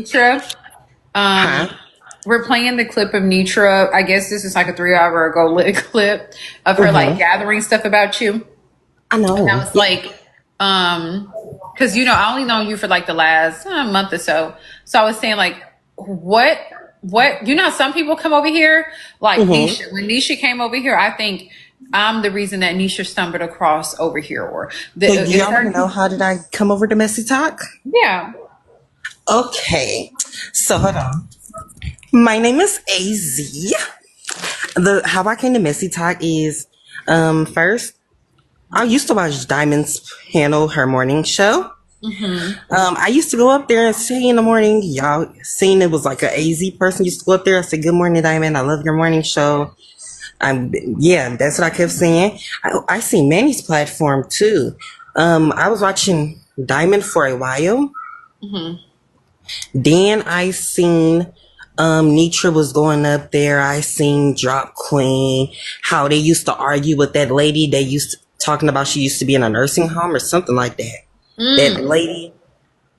Netra, Huh? we're playing the clip of Netra. I guess this is like a 3 hour ago lit clip of her like Mm-hmm. gathering stuff about you. I And I know. was Yeah. like, because I only known you for like the last month or so. So I was saying like, what? Some people come over here like Mm-hmm. Nisha. When Nisha came over here, I think I'm the reason that Nisha stumbled across over here, or So it's y'all want to her. know how did I come over to Messy Talk? Yeah. Okay. So hold on. My name is AZ. The how I came to Messy Talk is first I used to watch Diamond's panel, her morning show. Mm-hmm. I used to go up there and say in the morning, y'all seen it was like an AZ person used to go up there and say, "Good morning, Diamond. I love your morning show." Yeah, that's what I kept saying. I see Manny's platform too. I was watching Diamond for a while. Mm-hmm. Then I seen Netra was going up there. I seen Drop Queen, how they used to argue with that lady. They used to talking about she used to be in a nursing home or something like that. That Mm. lady,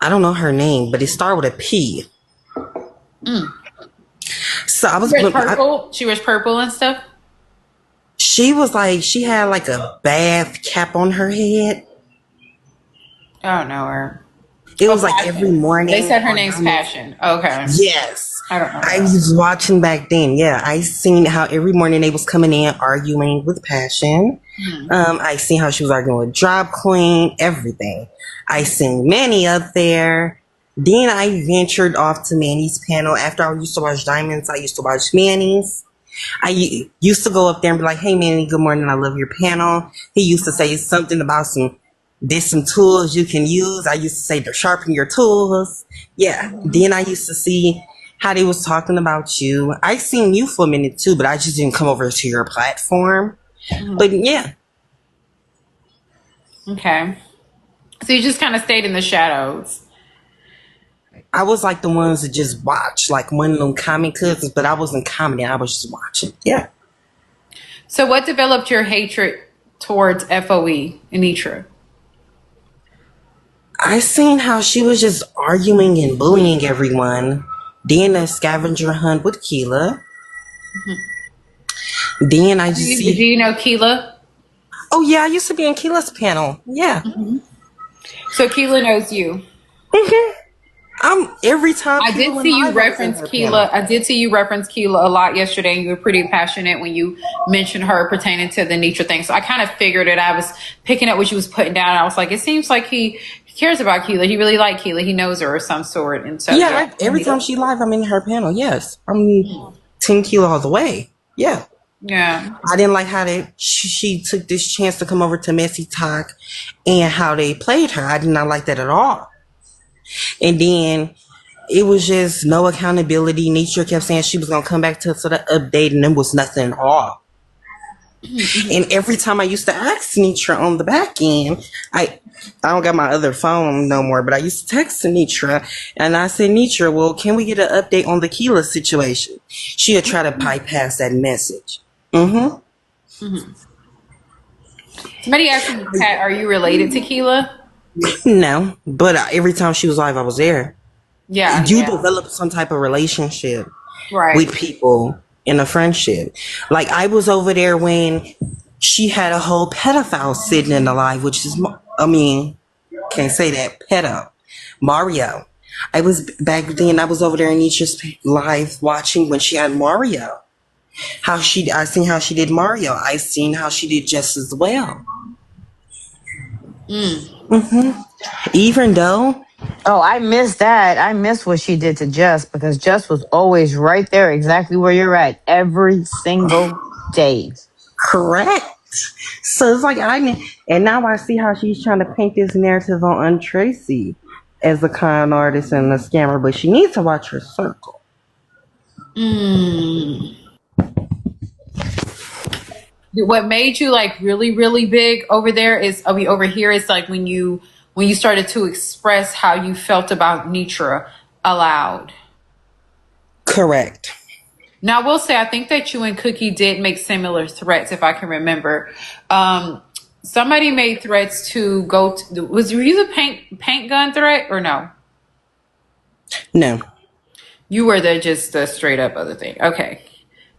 I don't know her name, but it started with a P. Mm. So I She was, wears I, purple. She wears purple and stuff. she was like, she had like a bath cap on her head. I don't know her. It Oh, was like every Passion. They morning said her on name's Diamond. Passion. Okay. Yes. I don't know I her. was watching back then. Yeah, I seen how every morning they was coming in arguing with Passion. Hmm. I seen how she was arguing with Drop Queen, everything. I seen Manny up there. Then I ventured off to Manny's panel. After I used to watch Diamonds, I used to watch Manny's. Used to go up there and be like, "Hey Manny, good morning. I love your panel." He used to say something about there's some tools you can use. I used to say to sharpen your tools. Yeah. Then I used to see how they was talking about you. I seen you for a minute too, but I just didn't come over to your platform. Hmm. But yeah, Okay. So you just kind of stayed in the shadows. I was like the ones that just watch, like one of them comment cousins, but I wasn't commenting. I was just watching. Yeah. So what developed your hatred towards FOE, Anitra? I seen how she was just arguing and bullying everyone. Then a scavenger hunt with Keela. Then I Do just you, do see, you know Keela? oh yeah, I used to be in Keela's panel. Yeah. So Keela knows you. hmm every time I Keela did went see you live, I was in reference her Keela. panel. I did see you reference Keela a lot yesterday, and you were pretty passionate when you mentioned her pertaining to the Nitra thing. So I kind of figured it. I was picking up what she was putting down. I was like, it seems like he cares about Keela. He really liked Keela. He knows her of some sort. And so, Yeah, yeah. every time she live, I'm in her panel. Yes, I'm 10 kilo all the way. Yeah, Yeah. I didn't like how she took this chance to come over to Messy Talk and how they played her. I did not like that at all. And then it was just no accountability. Nature kept saying she was gonna come back to the update, and there was nothing at all. And every time I used to ask Nitra on the back end, I don't got my other phone no more, but I used to text Nitra and I said, Nitra, well, can we get an update on the Keela situation? She'll try to bypass that message. Mm-hmm. Hmm. Somebody asked me, Pat, are you related to Keela? No, but every time she was live, I was there. Yeah, You yeah. develop some type of relationship with Right. people in a friendship. Like I was over there when she had a whole pedophile sitting in the live, which is, I mean, can't say that, pedo. Mario. I was back then, I was over there in Nietzsche's live watching when she had Mario. I seen how she did Mario. I seen how she did just as well. Mm. Even though, Oh, I missed that. I missed what she did to Jess because Jess was always right there, exactly where you're at, every single day. correct. So it's like and now I see how she's trying to paint this narrative on Tracy as a con artist and a scammer, but she needs to watch her circle. Mm. What made you like really, really big over there is, I mean, over here is like when you started to express how you felt about Nitra aloud. Correct. Now, I will say, I think that you and Cookie did make similar threats, if I can remember. Somebody made threats to go to, were you the paint gun threat or no? No. You were the straight up other thing. Okay.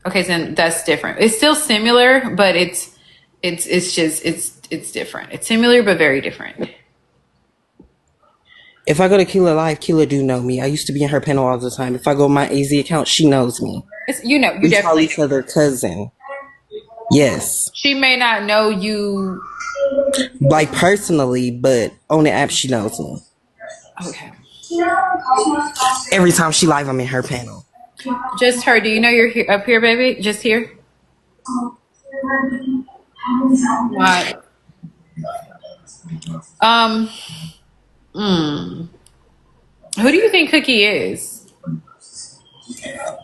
Okay, so that's different. It's still similar, but it's different. It's similar but very different. If I go to Keela Live, Keela do know me. I used to be in her panel all the time. If I go on my AZ account, she knows me. You We call definitely. each other cousin. Yes. She may not know you. Like personally, but on the app, she knows me. Okay. Every time she live, I'm in her panel. Just her. Do you know you're up here, baby? Just here? What? Who do you think Cookie is?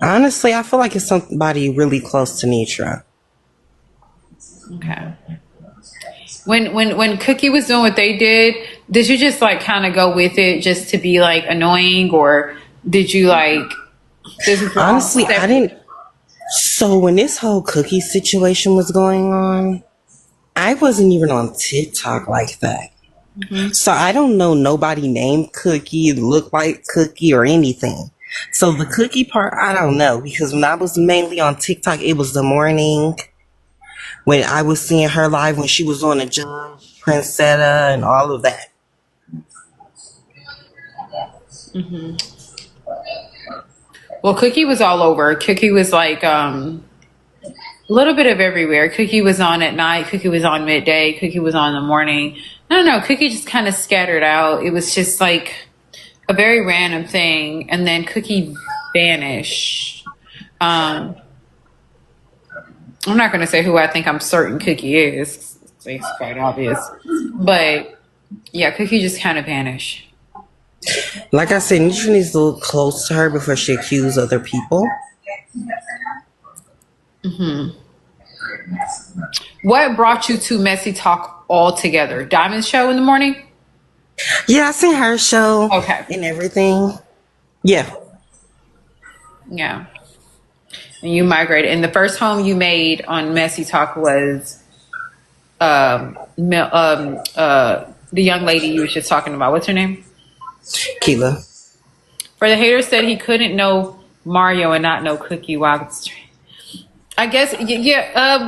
Honestly, I feel like it's somebody really close to Netra. Okay. When Cookie was doing what they did you just like kind of go with it just to be like annoying, or did you like this is wrong? Honestly, I didn't. So when this whole Cookie situation was going on, I wasn't even on TikTok like that. Mm-hmm. So I don't know nobody named Cookie, look like Cookie, or anything. So the Cookie part, I don't know, because when I was mainly on TikTok, it was the morning when I was seeing her live when she was on the Judge, Princetta, and all of that. Mm-hmm. Well, Cookie was all over. Cookie was like a little bit of everywhere. Cookie was on at night. Cookie was on midday. Cookie was on in the morning. I don't know. Cookie just kind of scattered out. It was just like a very random thing. And then Cookie vanished. I'm not going to say who I think I'm certain Cookie is. It's quite obvious. But yeah, Cookie just kind of vanished. Like I said, Netra needs to look close to her before she accuses other people. Mm-hmm. What brought you to Messy Talk altogether? Diamond's show in the morning? Yeah, I seen her show. Okay. And everything. Yeah. Yeah. And you migrated. And the first home you made on Messy Talk was the young lady you was just talking about. What's her name? Keela. For the haters said he couldn't know Mario and not know Cookie. Wow. I guess, yeah.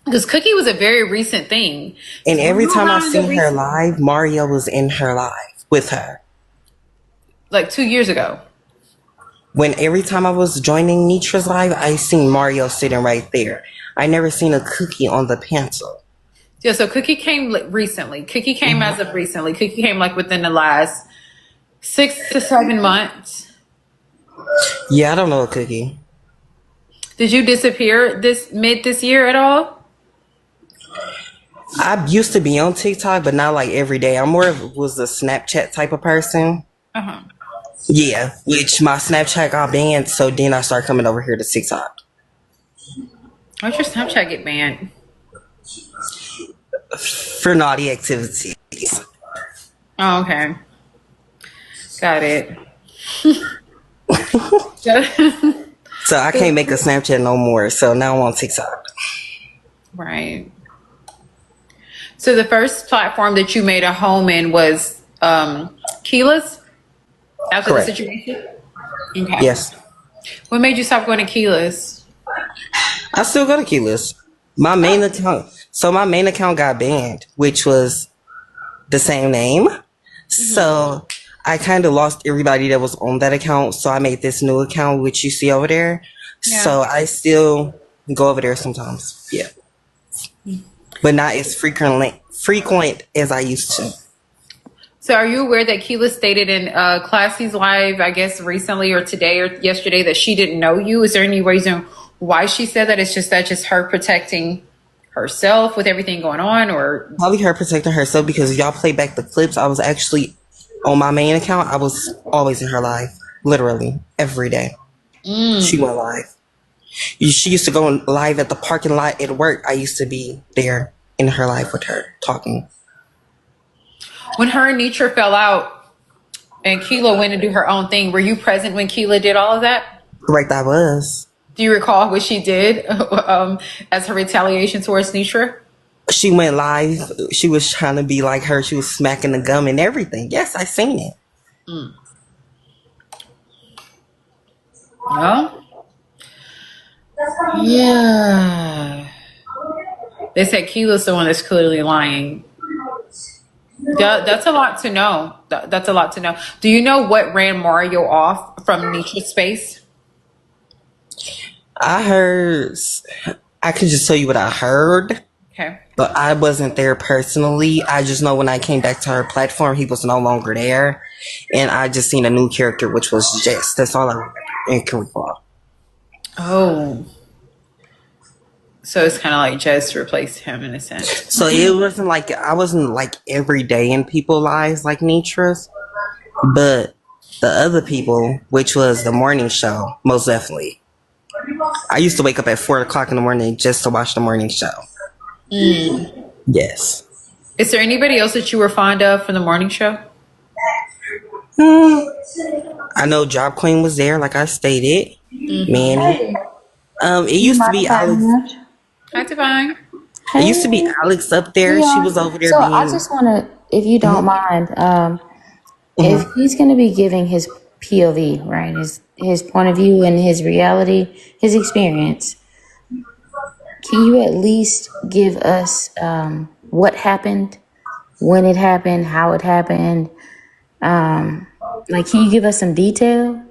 Because Cookie was a very recent thing. And every time I seen her live, Mario was in her live with her. Like 2 years ago. When every time I was joining Netra's live, I seen Mario sitting right there. I never seen a Cookie on the panel. Yeah, so Cookie came recently. Cookie came as of recently. Cookie came like within the last 6 to 7 months. Yeah, I don't know a Cookie. Did you disappear this year at all? I used to be on TikTok, but not like every day. I'm more of was a Snapchat type of person. Uh-huh. Yeah, which my Snapchat got banned, so then I started coming over here to TikTok. Why'd your Snapchat get banned? For naughty activities. Oh, okay. Got it. So I can't make a Snapchat no more, so now I'm on TikTok. Right. So the first platform that you made a home in was Keela's? After Correct. the situation? Okay. Yes. What made you stop going to Keela's? I still go to Keela's. My main account. So my main account got banned, which was the same name. Mm-hmm. So I kind of lost everybody that was on that account. So I made this new account, which you see over there. Yeah. So I still go over there sometimes. Yeah. But not as frequent as I used to. So are you aware that Keela stated in Classy's live, I guess recently or today or yesterday, that she didn't know you? Is there any reason why she said that? It's just her protecting herself with everything going on, or probably her protecting herself, because if y'all play back the clips, I was actually on my main account. I was always in her live, literally every day. She went live. She used to go live at the parking lot at work. I used to be there in her live with her talking. When her and Netra fell out and Keela went to do her own thing, were you present when Keela did all of that? Correct, I was. Do you recall what she did as her retaliation towards Netra? She went live. She was trying to be like her. She was smacking the gum and everything. Yes, I seen it. No. Yeah. They said Keela's the one that's clearly lying. That's a lot to know. That's a lot to know. Do you know what ran Mario off from Niche's space? I heard. I could just tell you what I heard, Okay. but I wasn't there personally. I just know when I came back to her platform, he was no longer there, and I just seen a new character, which was Jess. That's all I remember and can recall. Oh. So it's kind of like Jess replaced him in a sense. So it wasn't like I wasn't like every day in people's lives like Netra's, but the other people, which was the morning show, most definitely. I used to wake up at 4 o'clock in the morning just to watch the morning show. Yes. Is there anybody else that you were fond of from the morning show? I know Job Queen was there, like I stated. Manny. It used to be Alex. Hi, Divine. It used to be Alex up there. She was over there. So being... I just want to, if you don't mind, if he's going to be giving his POV, right, his point of view and his reality, his experience, can you at least give us what happened, when it happened, how it happened? Like, can you give us some detail?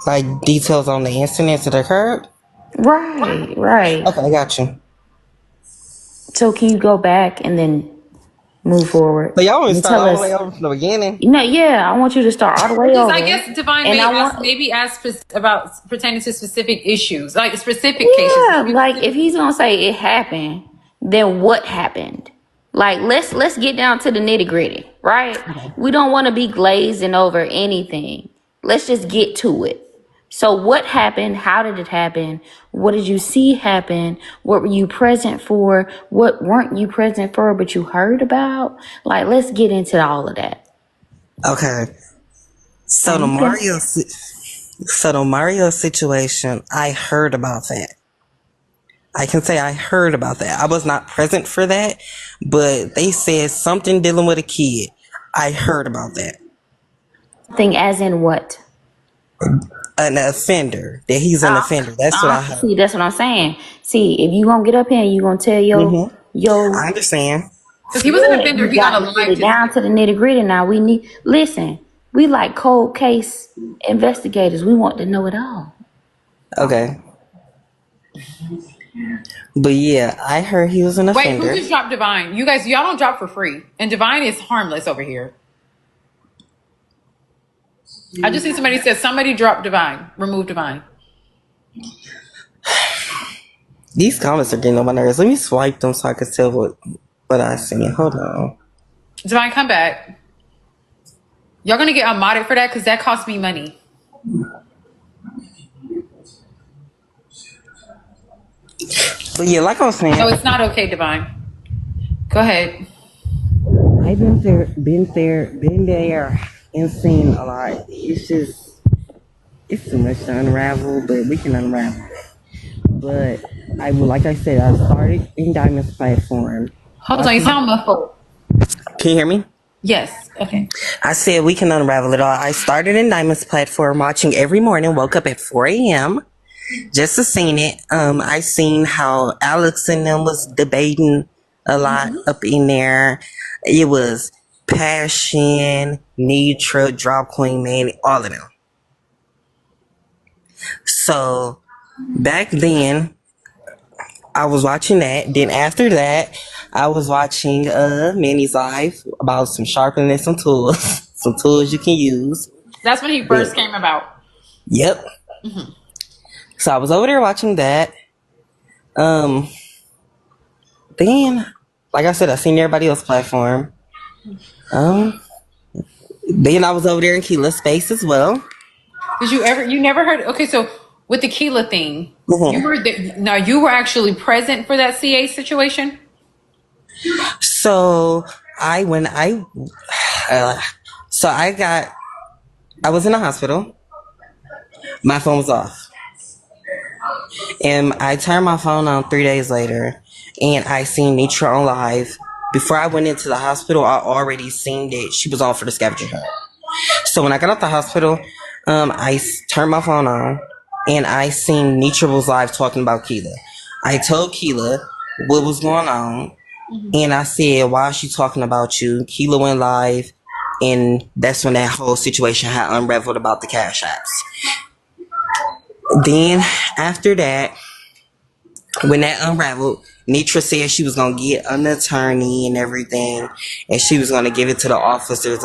Like details on the incidents that occurred? Right. Okay, I got you. So can you go back and then move forward? But y'all always and start tell all the us- way over from the beginning. No, yeah, I want you to start all the way over. I guess Divine And may I ask, want- maybe ask about pertaining to specific issues, like specific Yeah, cases. like if he's gonna say it happened, then what happened? Like let's get down to the nitty gritty, right? We don't want to be glazing over anything. Let's just get to it. So what happened? How did it happen? What did you see happen? What were you present for? What weren't you present for but you heard about? Like let's get into all of that. Okay. So the Mario situation, I heard about that. I can say I heard about that. I was not present for that, but they said something dealing with a kid. I heard about that. Thing as in what? An offender. That he's an offender. That's what I heard. See, that's what I'm saying. See, if you gonna get up here and you gonna tell your I understand. Because he was an offender, you he got gotta a get it life. down to the nitty gritty. Now we like cold case investigators. We want to know it all. Okay. But yeah, I heard he was an Wait, offender. who just dropped Divine? You guys, y'all don't drop for free. And Divine is harmless over here. I just see somebody said somebody dropped Divine. Remove Divine. These comments are getting on my nerves. Let me swipe them so I can tell what I see. Hold on. Divine, come back. Y'all gonna get unmodded for that because that cost me money. But yeah, like I was saying, No, it's not okay, Divine. Go ahead. I've been there, and seen a lot. It's too much to unravel, but we can unravel it. But like I said, I started in Diamond's platform. Hold on, you sound muffled. Can you hear me? Yes. Okay. I said we can unravel it all. I started in Diamond's platform, watching every morning, woke up at 4 a.m. just to seen it. I seen how Alex and them was debating a lot up in there. It was Passion, Netra, Drop Queen, Man, all of them. So back then, I was watching that. Then after that, I was watching Manny's live about some sharpening and some tools, some tools you can use. That's when he first came about. Yep. So I was over there watching that. Then, like I said, I seen everybody else's platform. Then I was over there in Keela's space as well. Did you never heard? Okay, so with the Keela thing, you were there, now you were actually present for that CA situation. So I was in the hospital. My phone was off. And I turned my phone on 3 days later, and I seen Netra on live. Before I went into the hospital, I already seen that she was on for the scavenger hunt. So when I got out the hospital, Turned my phone on and I seen Netra was live talking about Keela. I told Keela what was going on, and I said, why is she talking about you? Keela went live, and that's when that whole situation had unraveled about the cash apps. Then after that, when that unraveled, Netra said she was going to get an attorney and everything, and she was going to give it to the officers,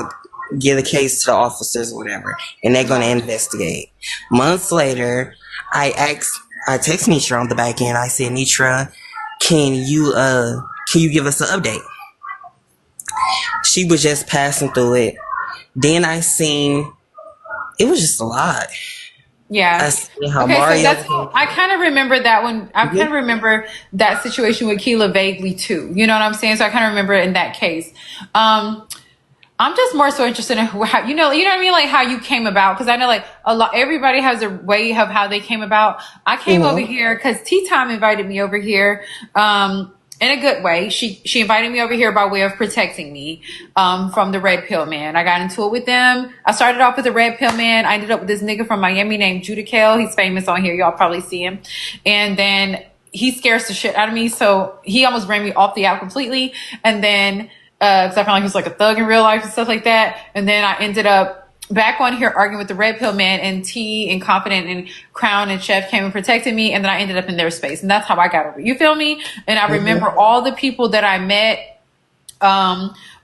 give the case to the officers or whatever, and they're going to investigate. Months later, I text Netra on the back end. I said, Netra, can you give us an update? She was just passing through it. Then I seen, it was just a lot. Yeah. Okay, so I kind of remember that one. I kind of remember that situation with Keela vaguely too. You know what I'm saying? So I kind of remember it in that case. I'm just more so interested in how, you know what I mean? Like how you came about. Cause I know like everybody has a way of how they came about. I came over here cause Tea Time invited me over here. In a good way. She invited me over here by way of protecting me, from the Red Pill Man. I got into it with them. I started off with the Red Pill Man. I ended up with this nigga from Miami named Judicael. He's famous on here. Y'all probably see him. And then he scares the shit out of me. So he almost ran me off the app completely. And then, cause I found like he was like a thug in real life and stuff like that. And then I ended up back on here arguing with the Red Pill Man, and T and Confident and Crown and Chef came and protected me. And then I ended up in their space. And that's how I got over. You feel me? And I remember all the people that I met,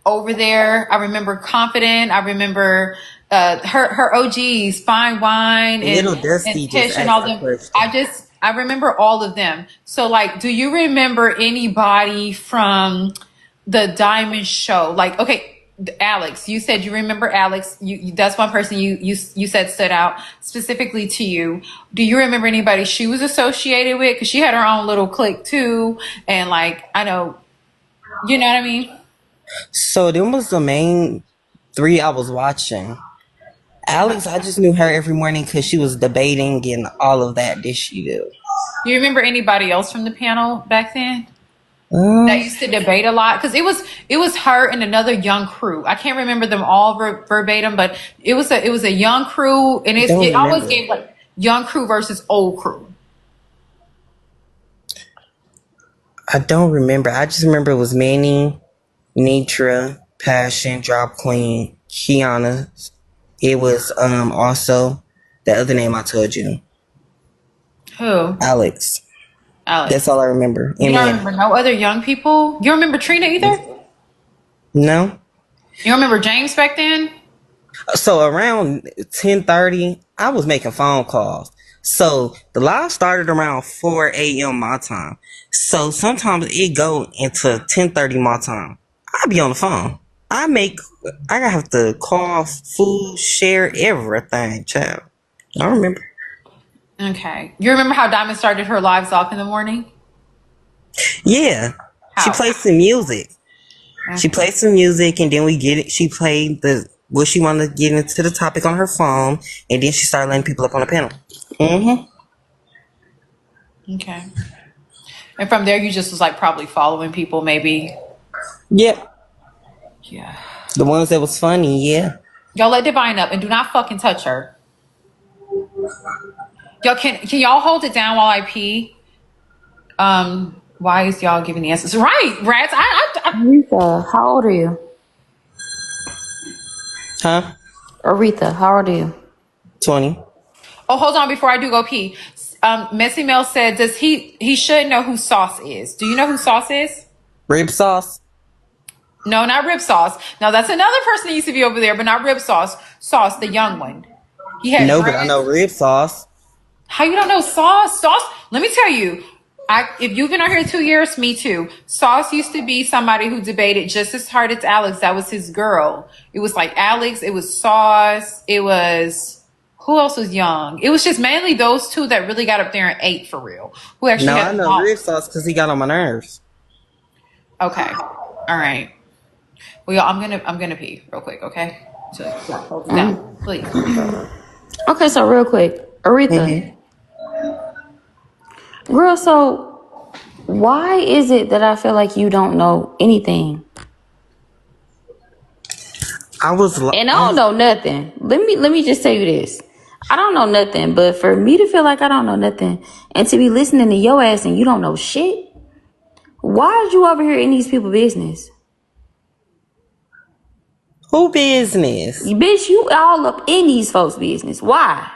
over there. I remember Confident. I remember, her OGs, Fine Wine and Tish and all them. I remember all of them. So like, do you remember anybody from the Diamond Show? Like, okay, Alex, you said you remember Alex. You that's one person you said stood out specifically to you. Do you remember anybody she was associated with? Because she had her own little clique too. And like, I know, you know what I mean? So them was the main three I was watching. Alex, I just knew her every morning because she was debating and all of that. Did she do? Do you remember anybody else from the panel back then? That used to debate a lot, because it was her and another young crew. I can't remember them all verbatim, but it was a young crew, and it always gave like young crew versus old crew. I don't remember. I just remember it was Manny, Netra, Passion, Drop Queen, Kiana. It was also the other name I told you. Who? Alex. That's all I remember. You don't remember no other young people? You don't remember Trina either? No. You don't remember James back then? So around 10:30, I was making phone calls. So the live started around 4 a.m. my time. So sometimes it go into 10:30 my time. I be on the phone. I have to call, food, share everything, child. I remember. Okay. You remember how Diamond started her lives off in the morning? Yeah. How? She played some music. Okay. She played some music, and then she played what she wanted to get into the topic on her phone, and then she started letting people up on the panel. Okay. And from there, you just was like probably following people, maybe. Yep. Yeah. The ones that was funny, yeah. Y'all let Divine up and do not fucking touch her. Y'all can y'all hold it down while I pee? Why is y'all giving the answers? Right, rats. Aretha, how old are you? Huh? Aretha, how old are you? 20. Oh, hold on before I do go pee. Messy Mel said, he should know who Sauce is. Do you know who Sauce is? Rib Sauce? No, not Rib Sauce. Now that's another person that used to be over there, but not Rib Sauce. Sauce, the young one. He had no, but I know Rib Sauce. How you don't know Sauce? Sauce, let me tell you, if you've been out here 2 years, me too. Sauce used to be somebody who debated just as hard as Alex. That was his girl. It was like Alex, it was Sauce, it was, who else was young? It was just mainly those two that really got up there and ate for real. Who actually No, had I know Rib Sauce because he got on my nerves. Okay. All right. Well, y'all, I'm gonna pee real quick, okay? So hold it down, please. Okay, so real quick, Aretha. Girl, so why is it that I feel like you don't know anything? And I don't know nothing. Let me just tell you this. I don't know nothing, but for me to feel like I don't know nothing and to be listening to your ass and you don't know shit, why are you over here in these people's business? Who business? Bitch, you all up in these folks' business. Why?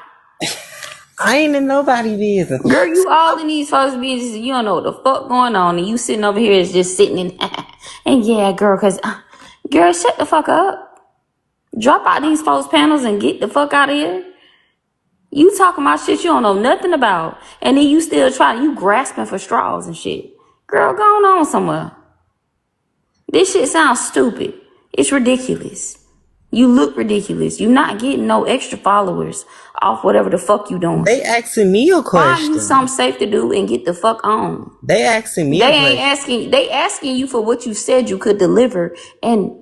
I ain't in nobody business. Girl, you all in these folks' business and you don't know what the fuck going on and you sitting over here is just sitting in and yeah, girl, cause girl, shut the fuck up. Drop out these folks' panels and get the fuck out of here. You talking about shit you don't know nothing about. And then you still you grasping for straws and shit. Girl, go on somewhere. This shit sounds stupid. It's ridiculous. You look ridiculous. You not getting no extra followers off whatever the fuck you doing. They asking me a question. Find you something safe to do and get the fuck on. They asking me. They asking you for what you said you could deliver. And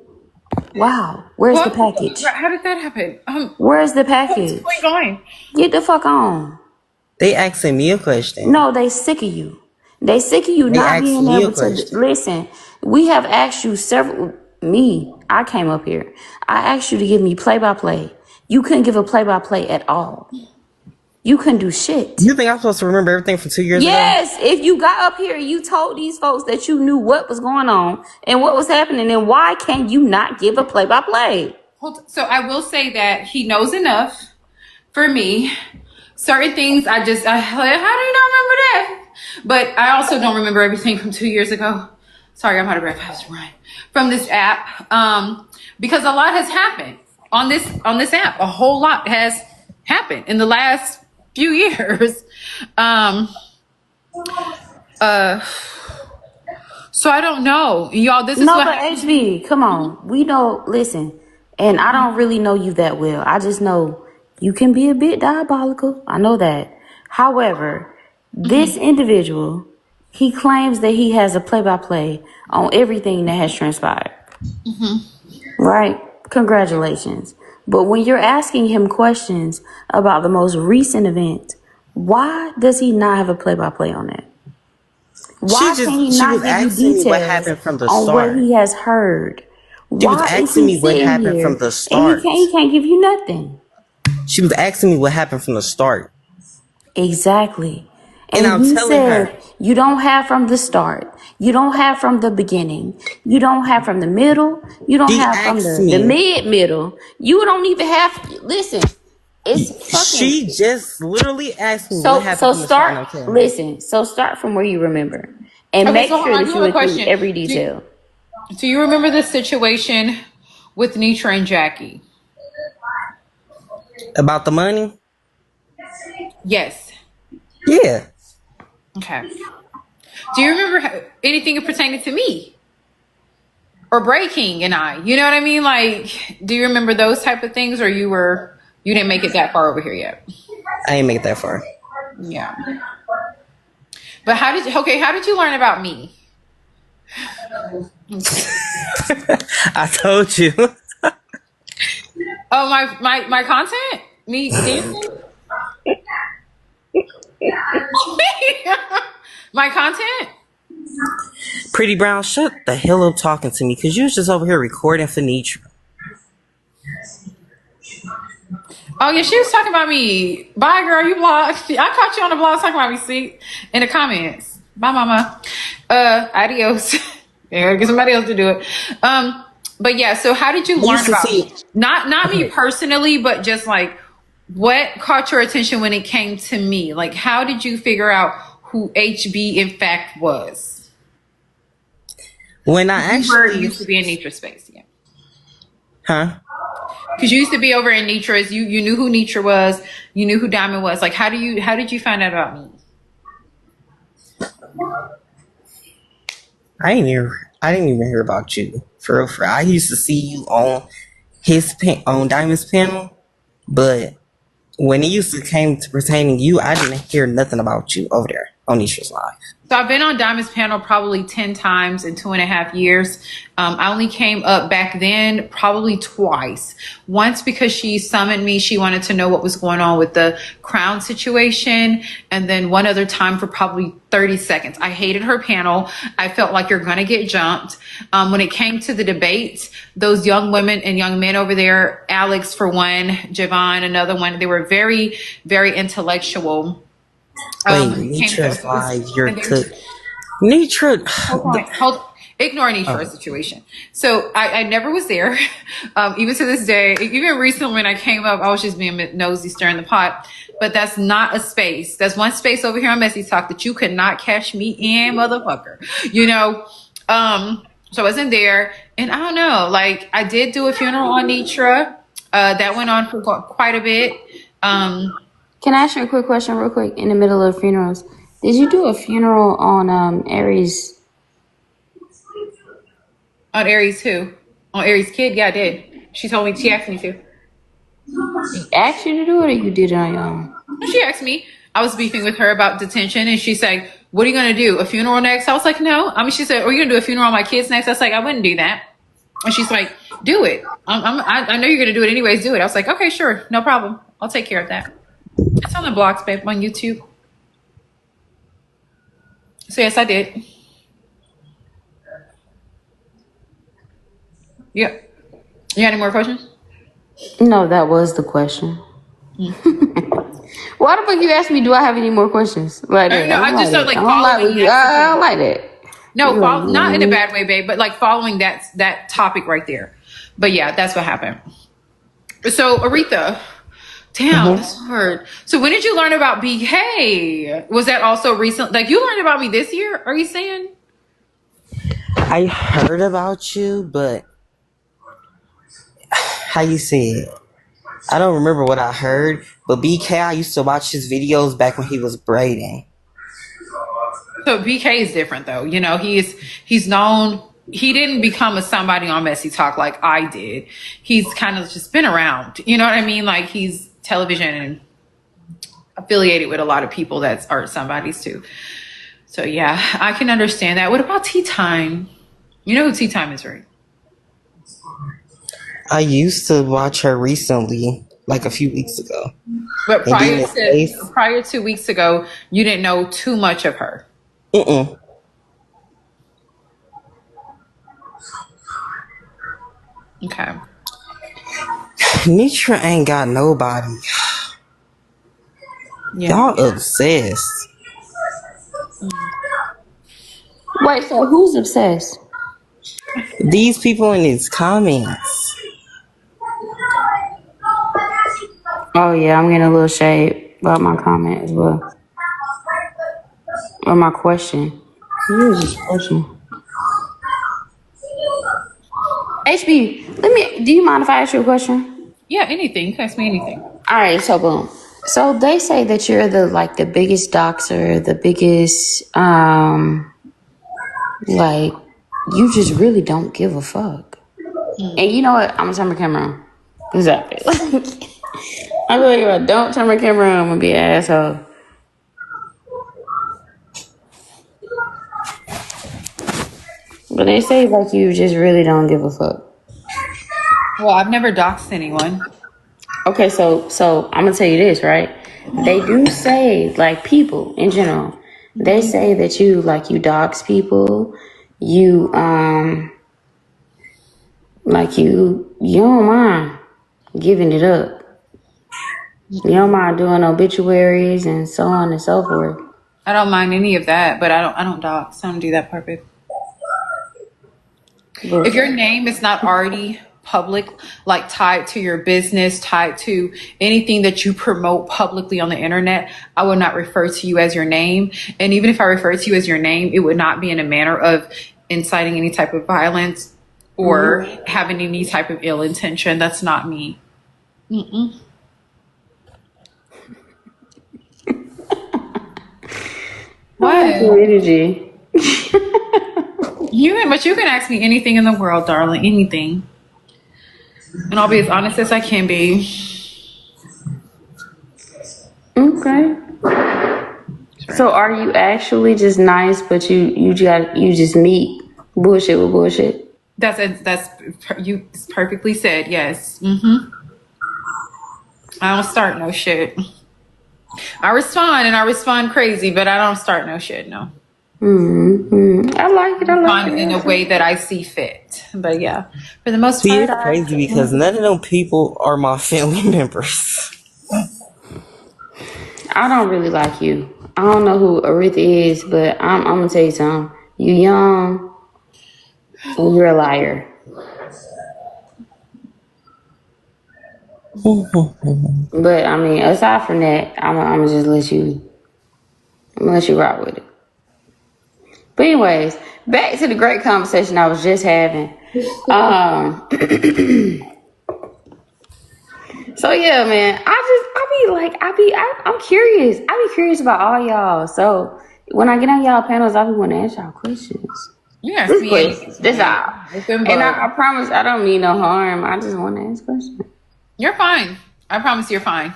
wow, where's the package? How did that happen? Where's the package? What's going? Get the fuck on. They asking me a question. No, they sick of you. They sick of you not being able to listen. We have asked you I came up here. I asked you to give me play-by-play. You couldn't give a play-by-play at all. You couldn't do shit. You think I'm supposed to remember everything from 2 years ago? Yes, if you got up here and you told these folks that you knew what was going on and what was happening, then why can you not give a play-by-play? So I will say that he knows enough for me. Certain things how do you not remember that? But I also don't remember everything from 2 years ago. Sorry, I'm out of breath. I was running from this app because a lot has happened on this app. A whole lot has happened in the last few years. So I don't know, y'all. This is but HB, come on. We know. Listen, and I don't really know you that well. I just know you can be a bit diabolical. I know that. However, this individual, he claims that he has a play-by-play on everything that has transpired. Right? Congratulations. But when you're asking him questions about the most recent event, why does he not have a play-by-play on that? Why can he not give you details what happened from the on start. what he has heard? She was asking me what happened from the start. And he can't give you nothing. She was asking me what happened from the start. Exactly. And I'm telling her, you don't have from the start. You don't have from the beginning. You don't have from the middle. You don't have from the mid-middle. You don't even have, listen, it's fucking. She just literally asked me what happened from the start. So start from where you remember. And make sure that you include every detail. Do you remember the situation with Netra and Jackie? About the money? Yes. Yeah. Okay. Do you remember anything pertaining to me or Breaking and I? You know what I mean? Like, do you remember those type of things, or you didn't make it that far over here yet? I ain't make it that far. Yeah. But how did you learn about me? I told you. Oh, my content? Me dancing? My content? Pretty Brown, shut the hell up talking to me, because you was just over here recording for Netra. Oh, yeah, she was talking about me. Bye, girl, you blocked. I caught you on the blog talking about me, see? In the comments. Bye, mama. Adios. Yeah, get somebody else to do it. But yeah, so how did you learn about me? Not me personally, but just like, what caught your attention when it came to me? Like, how did you figure out who HB in fact was? When I actually used to be in Netra space, yeah. Huh? Because you used to be over in Netra's. You knew who Netra was. You knew who Diamond was. Like, how did you find out about me? I didn't even hear about you. For real. I used to see you on on Diamond's panel, but when it used to came to pertaining you, I didn't hear nothing about you over there. on Nisha's live. So I've been on Diamond's panel probably 10 times in 2.5 years. I only came up back then probably twice. Once because she summoned me. She wanted to know what was going on with the crown situation. And then one other time for probably 30 seconds. I hated her panel. I felt like you're going to get jumped. When it came to the debates, those young women and young men over there, Alex for one, Javon, another one, they were very, very intellectual. Wait, Nitra's live. You're cooked. Nitra. Hold on. Ignore Nitra's situation. So I never was there. Even to this day, even recently when I came up, I was just being nosy, stirring the pot. But that's not a space. That's one space over here on Messy Talk that you could not catch me in, motherfucker. You know? So I wasn't there. And I don't know. Like, I did do a funeral on Nitra. That went on for quite a bit. Can I ask you a quick question real quick in the middle of funerals? Did you do a funeral on Aries? On Aries who? On Aries' kid? Yeah, I did. She told me, she asked me to. She asked you to do it, or you did it on your own? She asked me. I was beefing with her about detention, and she said, what are you going to do? A funeral next? I was like, no. I mean, she said, are you going to do a funeral on my kids next? I was like, I wouldn't do that. And she's like, do it. I know you're going to do it anyways. Do it. I was like, okay, sure. No problem. I'll take care of that. It's on the blogs, babe, on YouTube. So yes, I did. Yeah. You got any more questions? No, that was the question. Why the fuck you asked me? Do I have any more questions? Like that? No, I just felt like following. I like that. No, not in a bad way, babe, but like following that topic right there. But yeah, that's what happened. So Aretha. Damn, that's hard. So when did you learn about BK? Was that also recent? Like you learned about me this year? Are you saying? I heard about you, but how you say it? I don't remember what I heard, but BK, I used to watch his videos back when he was braiding. So BK is different though. You know, he's known. He didn't become a somebody on Messy Talk like I did. He's kind of just been around. You know what I mean? Like he's television and affiliated with a lot of people that are somebodies too. So yeah, I can understand that. What about Tea Time? You know who Tea Time is, right? I used to watch her recently, like a few weeks ago. But prior to weeks ago, you didn't know too much of her. Mm-mm. Okay. Netra ain't got nobody. Yeah. Y'all obsessed. Wait, so who's obsessed? These people in these comments. Oh yeah, I'm getting a little shade about my comment as well. Or my question. What is this question? HB, do you mind if I ask you a question? Yeah, anything. You can ask me anything. All right, so boom. So they say that you're the biggest doxer, the biggest like you just really don't give a fuck. And you know what? I'm gonna turn my camera on. Exactly. I feel like if I don't turn my camera on, I'm gonna be an asshole. But they say like you just really don't give a fuck. Well, I've never doxed anyone. Okay, so I'm gonna tell you this, right? They do say, like people in general, they say that you dox people, you you don't mind giving it up. You don't mind doing obituaries and so on and so forth. I don't mind any of that, but I don't dox. I don't do that purpose. But if your name is not already public, like tied to your business, tied to anything that you promote publicly on the internet, I will not refer to you as your name. And even if I refer to you as your name, it would not be in a manner of inciting any type of violence or having any type of ill intention. That's not me. Mm-mm. What? Energy. But you can ask me anything in the world, darling. Anything. And I'll be as honest as I can be. Okay. So are you actually just nice, but you just meet bullshit with bullshit? That's you perfectly said. Yes. I don't start no shit. I respond crazy, but I don't start no shit. No. I like it. I like it. In a way that I see fit. But yeah, for the most See, part, it's crazy because none of them people are my family members. I don't really like you. I don't know who Aretha is, but I'm gonna tell you something. You young and you're a liar. But I mean, aside from that, I'm gonna just let you rock with it. But anyways, back to the great conversation I was just having. So yeah, man, I'm curious. I be curious about all y'all. So when I get on y'all panels, I be want to ask y'all questions. yeah, Questions. That's all. And I promise I don't mean no harm. I just want to ask questions. You're fine. I promise you're fine.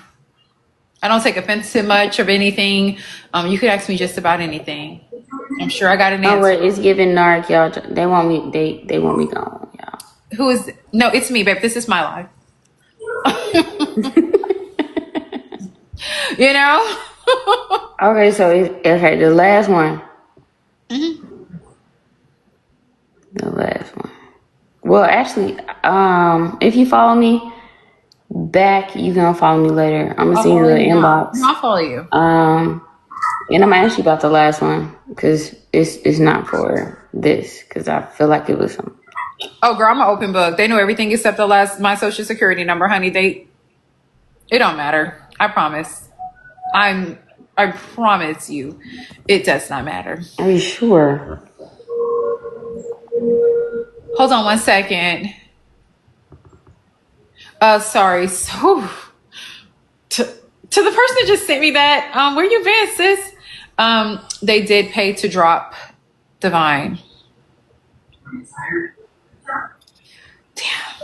I don't take offense to much of anything. You could ask me just about anything. I'm sure I got an answer. Oh wait, it's giving narc, y'all. They want me. They want me gone, y'all. Who is? No, it's me, babe. This is my life. You know. Okay, so okay. The last one. The last one. Well, actually, if you follow me back, you gonna follow me later. I'm gonna send you an inbox. I'll follow you. And I'm gonna ask you about the last one because it's not for this because I feel like it was some. Oh, girl, I'm an open book. They know everything except my social security number, honey. It don't matter. I promise. I promise you, it does not matter. Are you sure? Hold on one second. Sorry. So, to the person that just sent me that, where you been, sis? They did pay to drop Divine. Damn.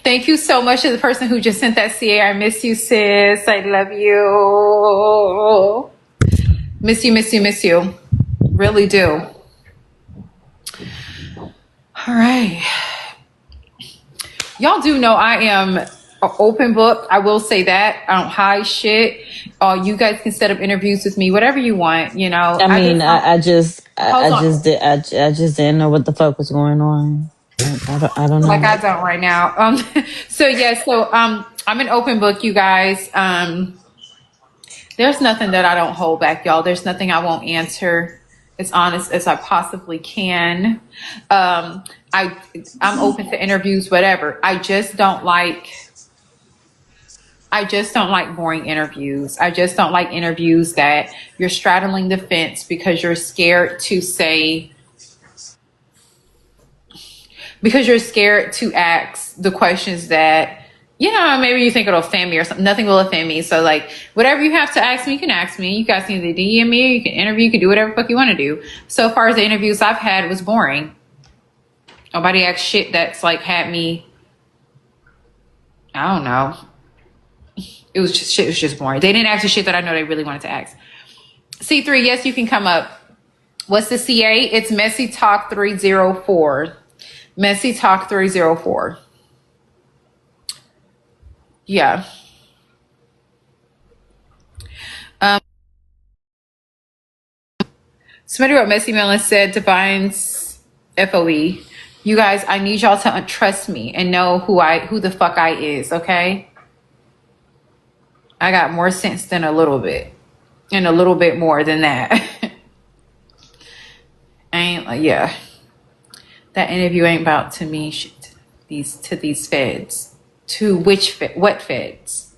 Thank you so much to the person who just sent that CA. I miss you, sis. I love you. Miss you, miss you, miss you. Really do. All right. Y'all do know I am an open book. I will say that. I don't hide shit. You guys can set up interviews with me, whatever you want, you know. I just didn't know what the fuck was going on. I don't know. Like I don't right now. So I'm an open book, you guys. There's nothing that I don't hold back, y'all. There's nothing I won't answer as honest as I possibly can. I'm open to interviews, whatever. I just don't like boring interviews. I just don't like interviews that you're straddling the fence because you're scared to ask the questions that, you know, maybe you think it'll offend me or something. Nothing will offend me. So like whatever you have to ask me, you can ask me. You guys can either DM me or you can interview, you can do whatever the fuck you want to do. So far as the interviews I've had, it was boring. Nobody asked shit that's like had me, I don't know. It was just boring. They didn't ask the shit that I know they really wanted to ask. C3, yes, you can come up. What's the CA? It's Messy Talk 304. Messy Talk 304. Yeah. Somebody wrote Messy Melon said Divine's FOE. You guys, I need y'all to trust me and know who the fuck I is, okay? I got more sense than a little bit. And a little bit more than that. Yeah. That interview ain't about to me shit. These feds. To what feds?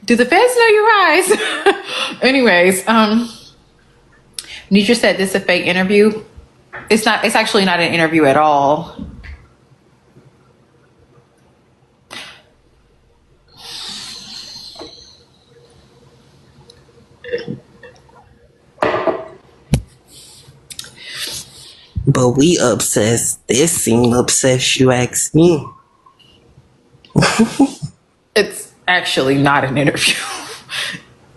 Do the feds know you guys? Anyways, Netra said this is a fake interview. It's actually not an interview at all. But we obsessed. This seemed obsessed, you ask me. It's actually not an interview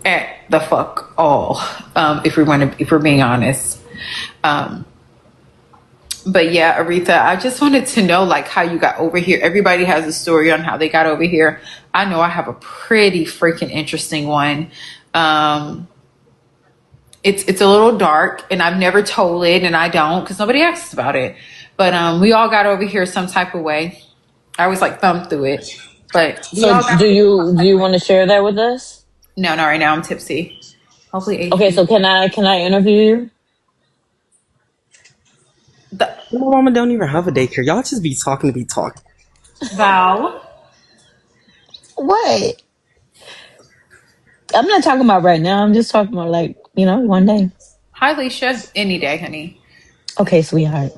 at the fuck all. If we're being honest. But yeah, Aretha, I just wanted to know like how you got over here. Everybody has a story on how they got over here. I know I have a pretty freaking interesting one. It's a little dark, and I've never told it, and I don't because nobody asks about it. But we all got over here some type of way. I always like thumb through it. But So do you want to share that with us? No, not right now. I'm tipsy. Hopefully. Okay, so can I interview you? My mama don't even have a daycare. Y'all just be talking to be talking. Val. What? I'm not talking about right now. I'm just talking about like, one day. Hi, Leisha. Any day, honey. Okay, sweetheart.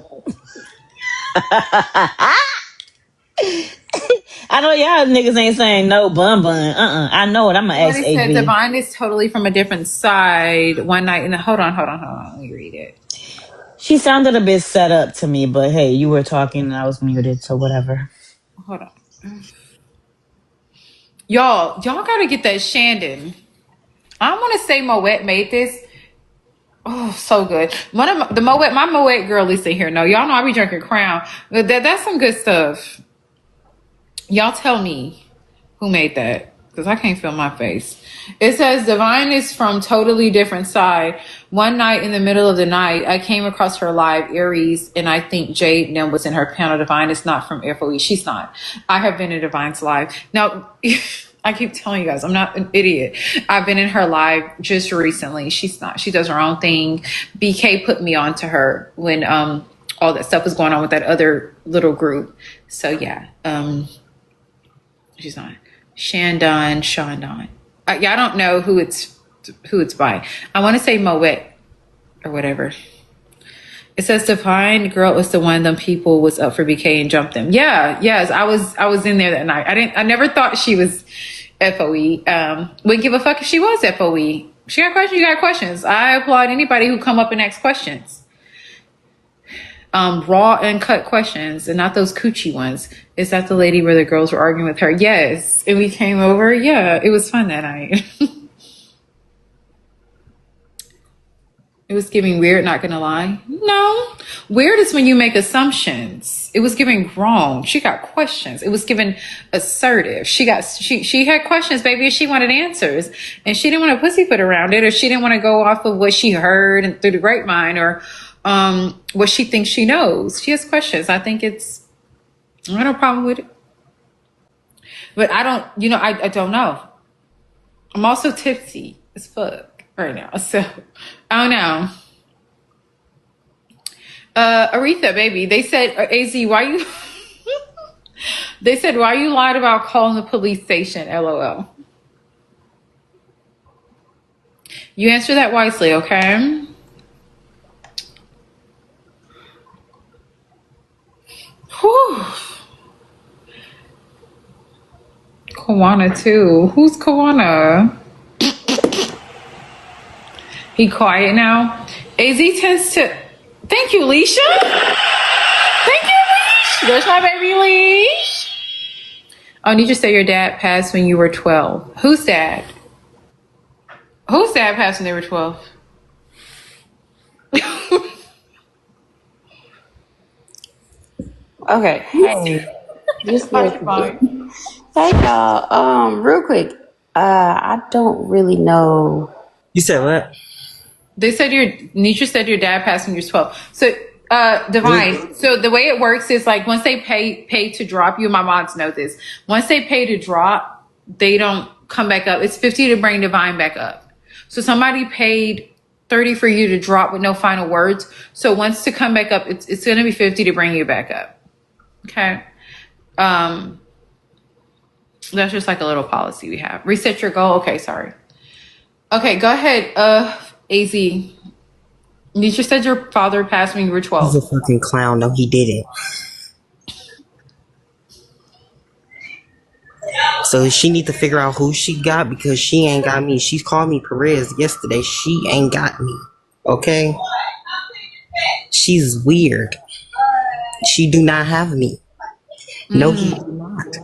I know y'all niggas ain't saying no bun. I know it. I'm gonna ask Somebody said AV. Divine is totally from a different side. One night in the hold on. Let me read it. She sounded a bit set up to me, but hey, you were talking and I was muted, so whatever. Hold on. Y'all gotta get that Shandon. I don't want to say Moet made this. Oh, so good. One of my Moet girl Lisa here. No, y'all know I be drinking Crown. That's some good stuff. Y'all tell me who made that because I can't feel my face. It says Divine is from totally different side. One night in the middle of the night, I came across her live Aries, and I think Jade Nim was in her panel. Divine is not from FOE. She's not. I have been in Divine's live. Now, I keep telling you guys, I'm not an idiot. I've been in her live just recently. She's not. She does her own thing. BK put me on to her when all that stuff was going on with that other little group. So yeah, she's not. Shandon. Yeah, I don't know who it's by. I want to say Moet or whatever. It says Divine Girl is the one them people was up for BK and jumped them. Yeah, yes, I was in there that night. I never thought she was FOE. Wouldn't give a fuck if she was FOE. She got questions, you got questions. I applaud anybody who come up and ask questions. Raw and cut questions and not those coochie ones. Is that the lady where the girls were arguing with her? Yes. And we came over. Yeah, it was fun that night. It was giving weird, not gonna lie. No. Weird is when you make assumptions. It was giving wrong. She got questions. It was giving assertive. She had questions, baby, and she wanted answers. And she didn't want to pussyfoot around it, or she didn't want to go off of what she heard and through the grapevine, or what she thinks she knows. She has questions. I think I have no problem with it. But I don't know. I'm also tipsy as fuck right now. So, I don't know. Aretha, baby, they said, AZ, why you... They said, why you lied about calling the police station, LOL. You answer that wisely, okay? Whew. Kawana, too. Who's Kawana? He quiet now. AZ tends to... Thank you, Leisha. Thank you, Leash. There's my baby, Leash. Oh, and you just say your dad passed when you were 12. Whose dad? Whose dad passed when they were 12? Okay. Hey. Just real quick. Hey y'all. Real quick. I don't really know. You said what? They said Netra said your dad passed when you were 12. So, Divine. So the way it works is like once they pay to drop you, my moms know this. Once they pay to drop, they don't come back up. It's $50 to bring Divine back up. So somebody paid $30 for you to drop with no final words. So once to come back up, it's going to be $50 to bring you back up. Okay. That's just like a little policy we have. Reset your goal. Okay, sorry. Okay, go ahead. AZ. You just said your father passed when you were 12. He's a fucking clown. No, he didn't. So she need to figure out who she got because she ain't got me. She called me Perez yesterday. She ain't got me. Okay? She's weird. She do not have me. No, he do not.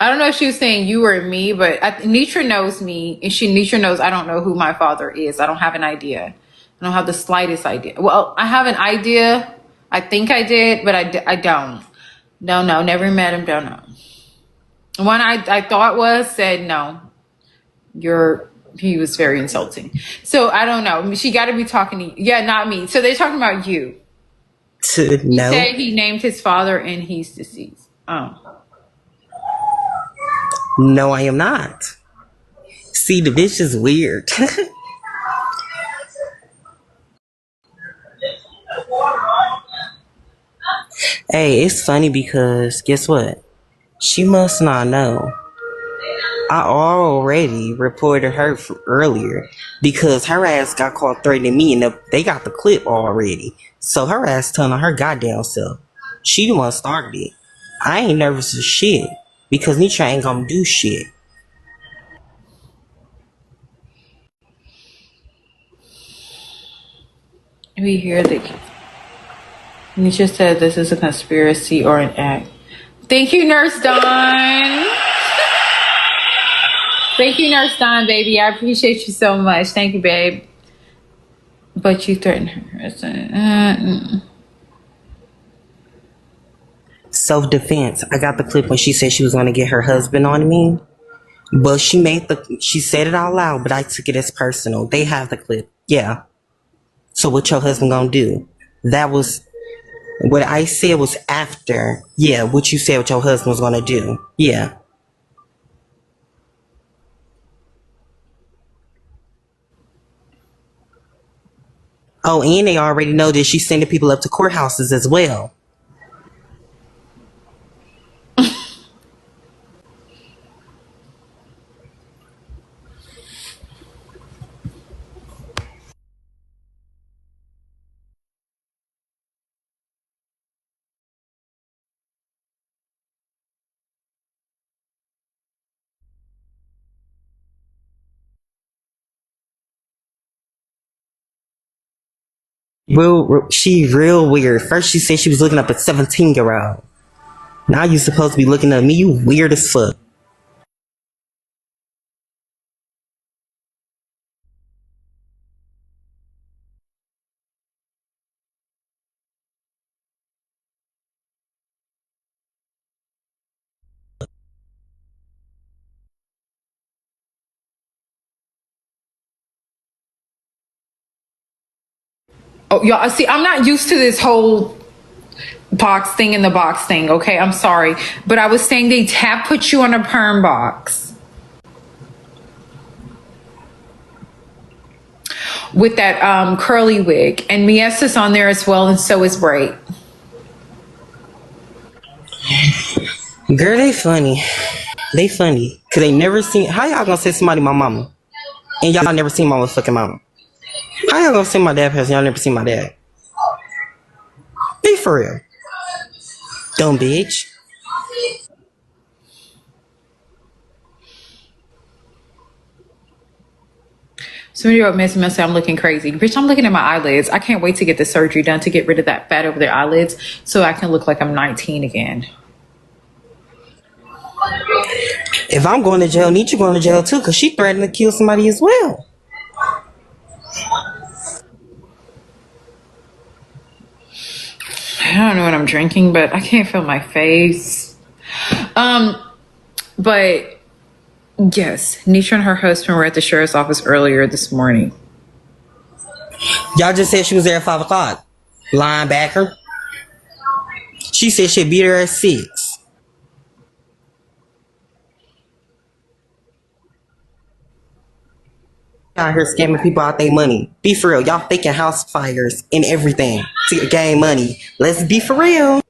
I don't know if she was saying you or me, but Netra knows me, and Netra knows I don't know who my father is. I don't have an idea. I don't have the slightest idea. Well, I have an idea. I think I did, but I don't. Don't know. Never met him. Don't know. One I thought said no. He was very insulting. So I don't know. She got to be talking to you. Yeah, not me. So they're talking about you. No. He said he named his father and he's deceased. Oh. No, I am not. See, the bitch is weird. Hey, it's funny because guess what? She must not know. I already reported her earlier because her ass got caught threatening me and they got the clip already. So her ass telling her goddamn self. She the one started it. I ain't nervous as shit because Netra ain't gonna do shit. We hear that Netra said this is a conspiracy or an act. Thank you, Nurse Dawn. Thank you, Nurse Dawn, baby. I appreciate you so much. Thank you, babe. But you threatened her. Self-defense. I got the clip when she said she was gonna get her husband on me. But she said it out loud, but I took it as personal. They have the clip. Yeah. So what your husband gonna do? That was what I said was after. Yeah, what you said what your husband was gonna do. Yeah. Oh, and they already know that she's sending people up to courthouses as well. She real weird. First she said she was looking up a 17-year-old. Now you supposed to be looking at me. You weird as fuck. Oh, y'all, see, I'm not used to this whole box thing in the box thing, okay? I'm sorry. But I was saying they put you on a perm box. With that curly wig. And Mia's on there as well, and so is Bray. Girl, they funny. They funny. Cause they never seen, how y'all gonna say somebody my mama? And y'all never seen my motherfucking mama. How y'all gonna say my dad passed? Y'all never seen my dad. Be for real. Dumb bitch. Somebody wrote Messy, I'm looking crazy. Bitch, I'm looking at my eyelids. I can't wait to get the surgery done to get rid of that fat over their eyelids so I can look like I'm 19 again. If I'm going to jail, Netra going to jail too, because she threatened to kill somebody as well. I don't know what I'm drinking, but I can't feel my face. But yes, Netra and her husband were at the sheriff's office earlier this morning. Y'all just said she was there at 5 o'clock. Linebacker. She said she'd be there at 6. Out here scamming people out their money. Be for real. Y'all faking house fires and everything to gain money. Let's be for real.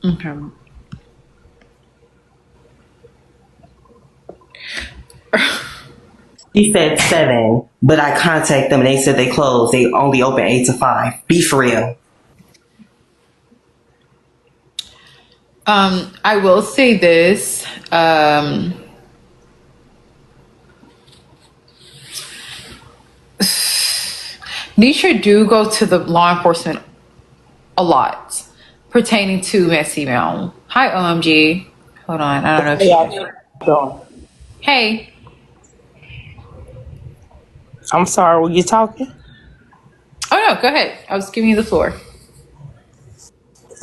Okay. He said 7, but I contacted them and they said they closed. They only open 8 to 5. Be for real. I will say this. Netra do go to the law enforcement a lot pertaining to Messy Mel. Hi, OMG. Hold on. I don't know if Hey, she. y'all doing? Hey. I'm sorry, were you talking? Oh no, go ahead. I was giving you the floor.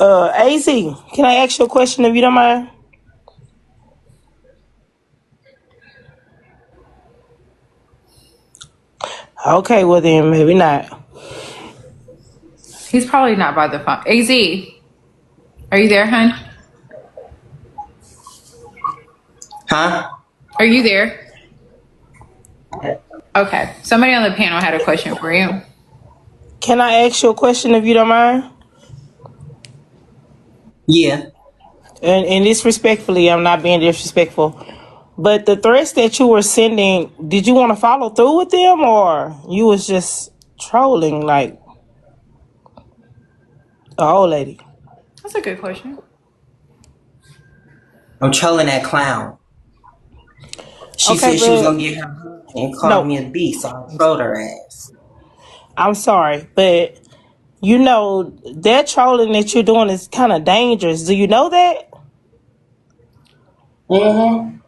AZ, can I ask you a question if you don't mind? Okay, well then, maybe not. He's probably not by the phone. Az, are you there, hon? Huh? Are you there? Okay. Somebody on the panel had a question for you. Can I ask you a question if you don't mind? Yeah. And disrespectfully, I'm not being disrespectful. But the threats that you were sending, did you want to follow through with them, or you was just trolling like a old lady? That's a good question. I'm trolling that clown. She Okay, said she was but gonna get her and called me no, a beast, so I trolled her ass. I'm sorry, but you know that trolling that you're doing is kind of dangerous. Do you know that? Mm-hmm.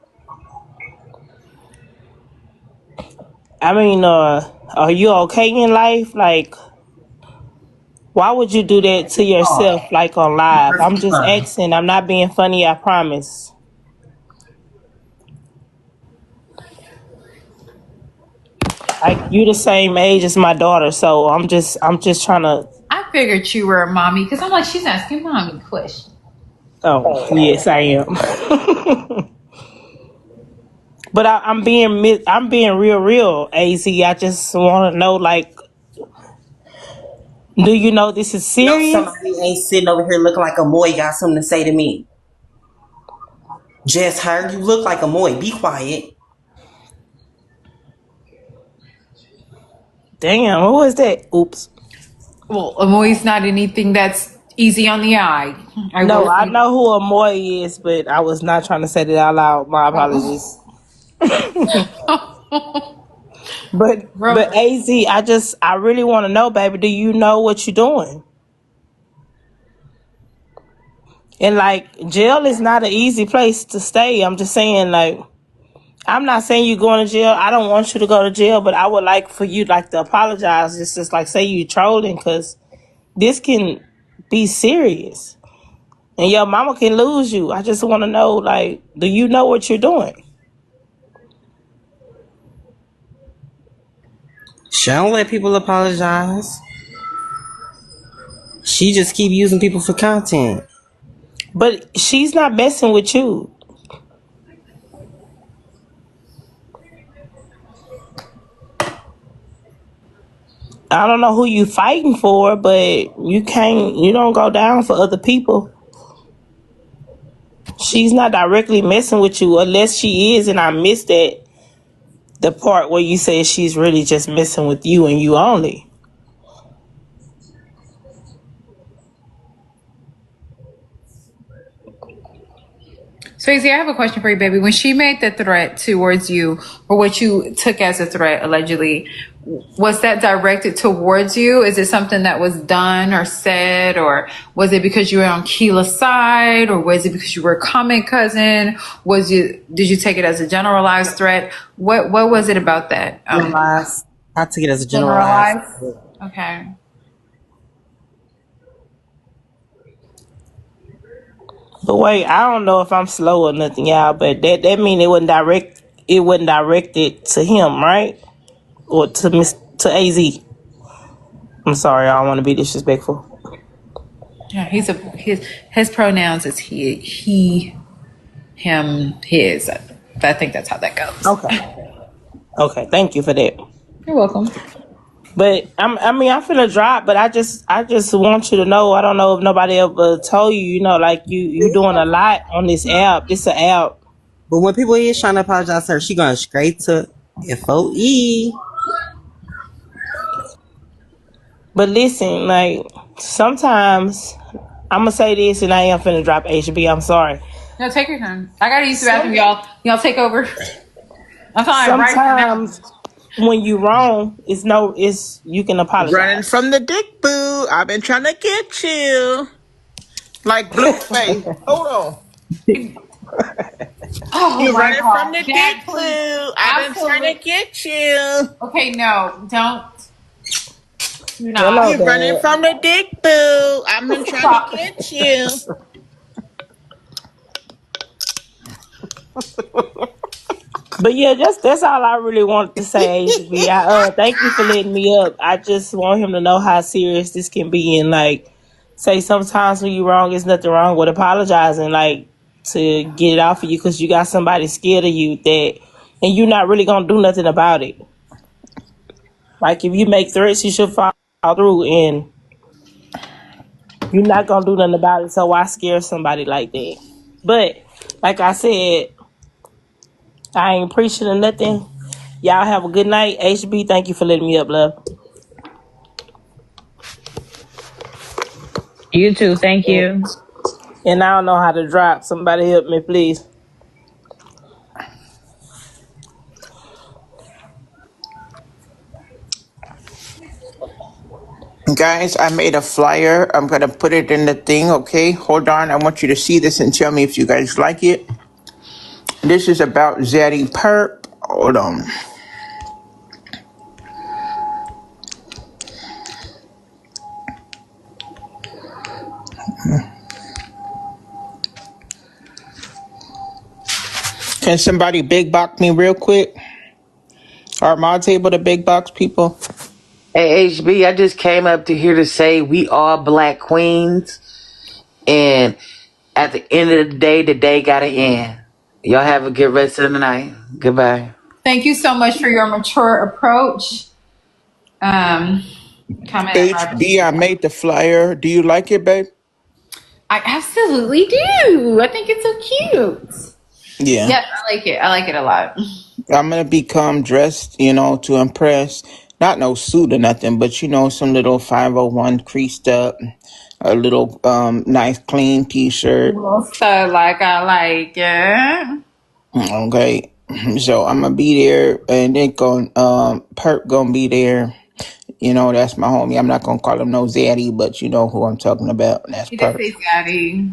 I mean, are you okay in life? Like, why would you do that to Oh, yourself, like on I'm live? I'm perfectly just fine. asking. I'm not being funny. I promise. Like, you the same age as my daughter, so I'm just trying to. I figured you were a mommy because I'm like, she's asking mommy questions. Oh, yes, I am. But I'm being real, Az. I just want to know, like, do you know this is No, serious? somebody ain't sitting over here looking like a moy got something to say to me. Just her, you look like a moy. Be quiet. Damn, what was that? Oops. Well, Amoy's not anything that's easy on the eye. I No, will I say. know who Amoy is, but I was not trying to say that out loud. My apologies. But Bro, Az, I really want to know, baby. Do you know what you're doing? And like, jail is not an easy place to stay. I'm just saying, like, I'm not saying you going to jail. I don't want you to go to jail, but I would like for you like to apologize. Just like say you trolling, because this can be serious, and your mama can lose you. I just want to know, like, do you know what you're doing? She don't let people apologize. She just keep using people for content. But she's not messing with you. I don't know who you fighting for, but you don't go down for other people. She's not directly messing with you unless she is, and I missed the part where you said she's really just messing with you and you only. Swayze, I have a question for you, baby. When she made the threat towards you, or what you took as a threat, allegedly, was that directed towards you? Is it something that was done or said, or was it because you were on Keela's side, or was it because you were a common cousin? Did you take it as a generalized threat? What was it about that? Generalized. I took it as a generalized. Generalized. Okay. But wait, I don't know if I'm slow or nothing, y'all. But that mean it wasn't directed to him, right? Or to Az. I'm sorry, I don't want to be disrespectful. Yeah, his pronouns is he, him, his. I think that's how that goes. Okay, thank you for that. You're welcome. But I'm finna drop. But I just want you to know. I don't know if nobody ever told you. You know, like you doing a lot on this app. This an app. But when people is trying to apologize to her, she going straight to FOE. But listen, like sometimes I'm gonna say this, and I am finna drop HB. I'm sorry. No, take your time. I gotta use the bathroom, y'all. Y'all take over. I'm sorry, right now. Sometimes when you wrong, it's you can apologize. Running from the dick boo. I've been trying to get you. Like Blueface. Hold on. Oh You're my running from God. the dick Dad, please. boo. I've been trying Absolutely. to get you. Okay, no, don't. Do Hello, not. You're running Dad. from the dick boo. I've been trying to Stop. get you. But yeah, that's all I really wanted to say, HB. Thank you for letting me up. I just want him to know how serious this can be, and like say sometimes when you're wrong, there's nothing wrong with apologizing, like to get it off of you because you got somebody scared of you that, and you're not really gonna do nothing about it. Like if you make threats, you should follow through, and you're not gonna do nothing about it. So why scare somebody like that? But like I said, I ain't preaching or nothing. Y'all have a good night. HB, thank you for letting me up, love. You too. Thank you. And I don't know how to drop. Somebody help me, please. Guys, I made a flyer. I'm going to put it in the thing, okay? Hold on. I want you to see this and tell me if you guys like it. This is about Zaddy Perp. Hold on. Can somebody big box me real quick? Are mods able to big box people? Hey, HB, I just came up to here to say we all black queens. And at the end of the day gotta end. Y'all have a good rest of the night. Goodbye. Thank you so much for your mature approach. Comment at HB, I made the flyer. Do you like it, babe? I absolutely do. I think it's so cute. Yeah. Yes, I like it. I like it a lot. I'm gonna become dressed, to impress. Not no suit or nothing, but some little 501 creased up, a little nice clean t-shirt. So like I like it. Okay. So I'm gonna be there, and then Perp gonna be there. That's my homie. I'm not gonna call him no Zaddy, but you know who I'm talking about, and that's He did Perp. say daddy.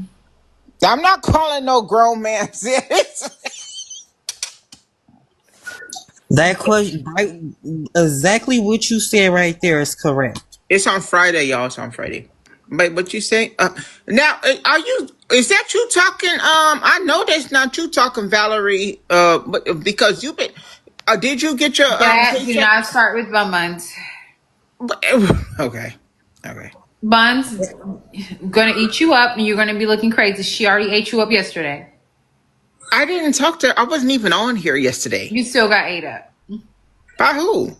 I'm not calling no grown man Zaddy. That question, right, exactly what you said right there is correct. It's on Friday, y'all. It's on Friday. But what you say? Now, are you? Is that you talking? I know that's not you talking, Valerie. But because you've been. Did you get your Dad, do paycheck? not start with bun buns. Okay. Okay. Buns gonna eat you up and you're gonna be looking crazy. She already ate you up yesterday. I didn't talk to her. I wasn't even on here yesterday. You still got ate up. By who?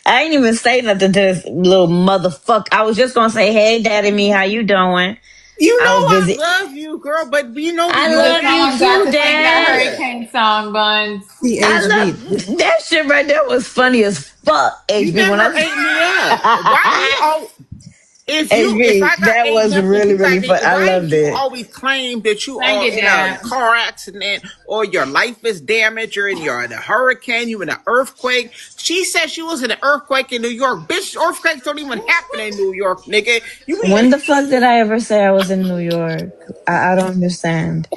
I ain't even say nothing to this little motherfucker. I was just gonna say, "Hey, Daddy, me, how you doing?" You I know was I busy. love you, girl, but you know I you love got you Someone got too, to sing that Dad. here. hurricane song, Buns. I CHB. love that shit right there. Was funny as fuck. You HB when never ate me up. Why do you all? If HB, I got that ate was up and really you got really fun. ate, I why do loved you it. always claim that you Thank are you, in a Dad. car accident or your life is damaged or you're in a hurricane, you in an earthquake? She said she was in an earthquake in New York. Bitch, earthquakes don't even happen in New York, nigga. You When the fuck did I ever say I was in New York? I don't understand.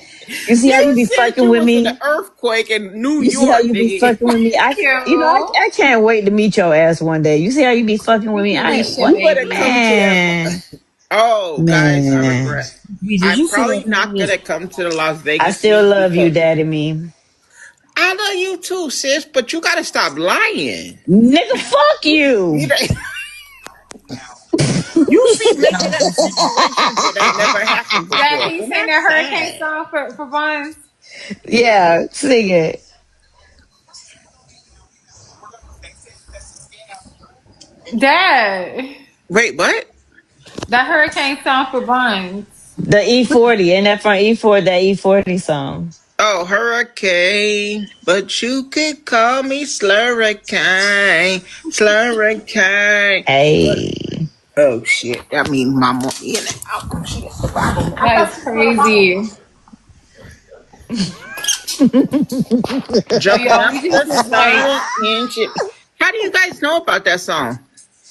You see how you you be said fucking you with was in an me? earthquake in New You see how York, you be nigga. fucking with me? Cute. I can't wait to meet your ass one day. You see how you be fucking with You me? Felicia, What You better baby. come to that. man, Oh, guys, I man. regret. Did I'm you see probably that not funny? gonna come to the Las I Vegas still meet love you, because Daddy me. I love you too, sis. But you gotta stop lying. Nigga, fuck You you. know, you see making up No. situations that ain't never happened Dad, before, can you and sing that's that hurricane sad. song for Buns? Yeah, sing it. Dad, Wait, what? that hurricane song for Buns. The E40, and that from E40, that E40 song. Oh, hurricane, but you could call me Slurricane, Slurricane. Hey. Oh shit! I mean, mama, oh shit! That is crazy. So Jumping y'all, up we the just was like, sun and shit. How do you guys know about that song?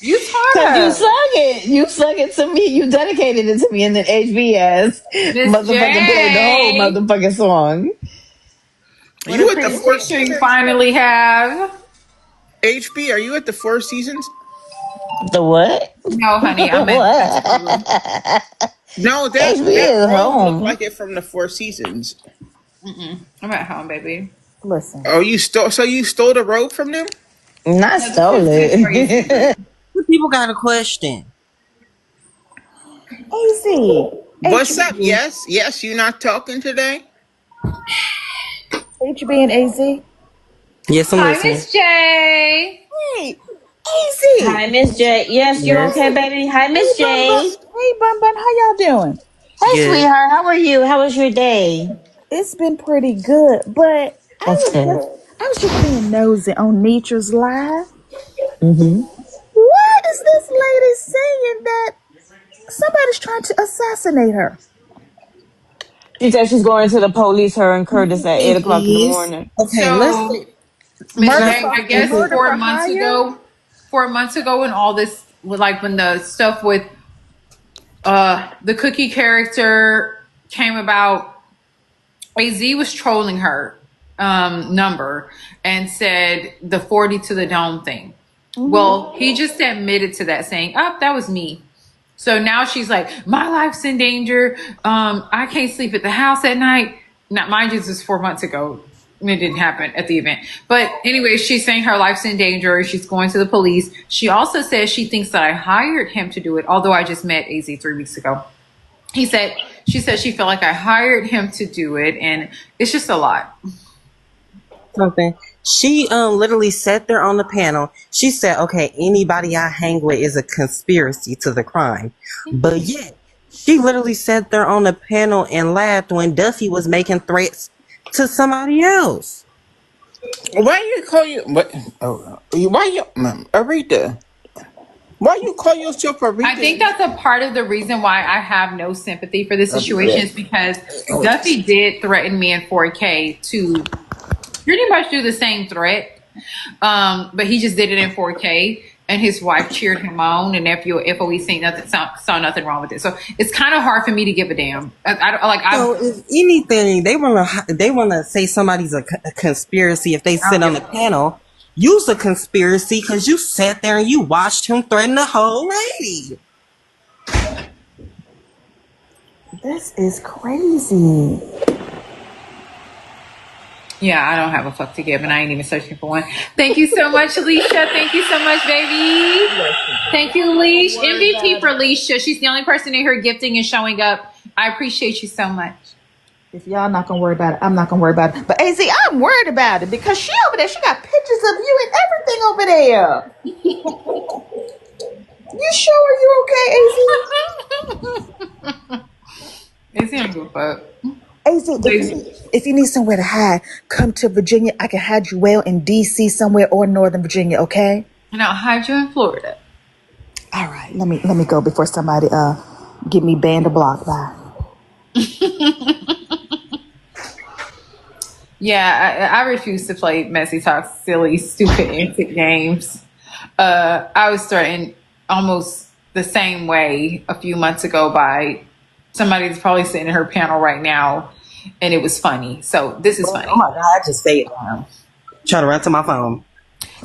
You taught Cause you her. sung it to me. You dedicated it to me, and then HB ass Miss motherfucking played the whole J. motherfucking song. What You a at the pretty Four picture you Seasons? finally have. HB, are you at the Four Seasons? The what? No, honey, I'm at What? No, HB that is robe looked home. like it from the Four Seasons. I'm at home, baby. Listen, Oh, you stole the robe from them? Not No, stole this is crazy. it. People got a question. AC, What's up? HB, Yes, you not talking today? HB and AZ. Yes, I'm Hi, listening. Miss J. Hey, AC. Hi, Miss J. Yes, you Yes. okay, baby? Hi, Miss Hey, Bun Bun. J. Hey, Bun Bun. How y'all doing? Hey, Good. sweetheart. How are you? How was your day? It's been pretty good, but That's good. I was just being nosy on Netra's live. Mm-hmm. What is this lady saying that somebody's trying to assassinate her? She said she's going to the police, her and Curtis, at 8 It o'clock in the is. morning. Okay, So, Miss Murder J, for I guess murder 4 for months hire? ago, 4 months ago, when all this, like when the stuff with the cookie character came about, AZ was trolling her number and said the 40 to the dome thing. Well, he just admitted to that, saying, "Oh, that was me." So now she's like, "My life's in danger. I can't sleep at the house at night." Now, mind you, this was 4 months ago. It didn't happen at the event. But anyway, she's saying her life's in danger. She's going to the police. She also says she thinks that I hired him to do it, although I just met AZ 3 weeks ago. She said she felt like I hired him to do it, and it's just a lot. something. She literally sat there on the panel. She said, "Okay, anybody I hang with is a conspiracy to the crime," but yet she literally sat there on the panel and laughed when Duffy was making threats to somebody else. Why you call you? What? Oh, why you, Aretha? Why you call yourself Aretha? I think that's a part of the reason why I have no sympathy for this situation is because Duffy did threaten me in 4K to pretty much do the same threat, but he just did it in 4K, and his wife cheered him on, and if we saw nothing wrong with it. So it's kind of hard for me to give a damn. So if anything, they wanna say somebody's a conspiracy if they sit on the panel. You's a conspiracy because you sat there and you watched him threaten the whole lady. This is crazy. Yeah, I don't have a fuck to give, and I ain't even searching for one. Thank you so much, Alicia. Thank you so much, baby. Thank you, Leash. MVP for Alicia. She's the only person in here gifting and showing up. I appreciate you so much. If y'all not gonna worry about it, I'm not gonna worry about it. But AZ, I'm worried about it because she over there, she got pictures of you and everything over there. You sure you okay, It's him give a fuck. AZ? AZ, if you need somewhere to hide, come to Virginia. I can hide you well in DC somewhere or Northern Virginia, okay? And I'll hide you in Florida. All right, let me go before somebody get me banned or blocked. Bye. Yeah, I refuse to play messy talk, silly, stupid, antic games. I was threatened almost the same way a few months ago by somebody that's probably sitting in her panel right now, and it was funny. So this is funny. Oh my God, I just say it now. Trying to run to my phone.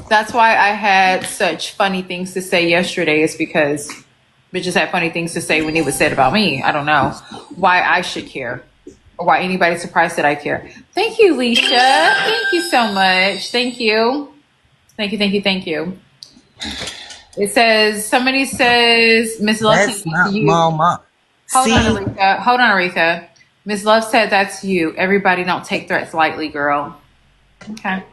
That's why I had such funny things to say yesterday, is because bitches had funny things to say when it was said about me. I don't know why I should care or why anybody's surprised that I care. Thank you, Leisha. Thank you so much. Thank you. Thank you, thank you, thank you. It says, somebody says, Miss Love. That's not mama. Hold on, Aretha. Hold on, Aretha. Miss Love said that's you. Everybody don't take threats lightly, girl. Okay.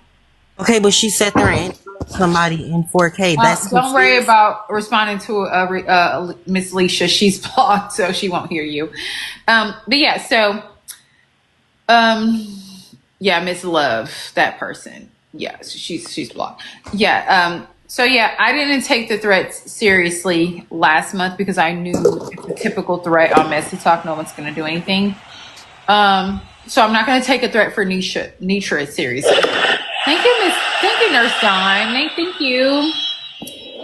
Okay, but she sat there and somebody in 4K. That's Don't worry about responding to Miss Leisha. She's blocked, so she won't hear you. But yeah, so yeah, Miss Love, that person. Yeah, so she's blocked. Yeah. So yeah, I didn't take the threats seriously last month because I knew it's a typical threat on Messy Talk. No one's going to do anything. So I'm not going to take a threat for Netra seriously. Thank you, Nurse Dime. Thank you.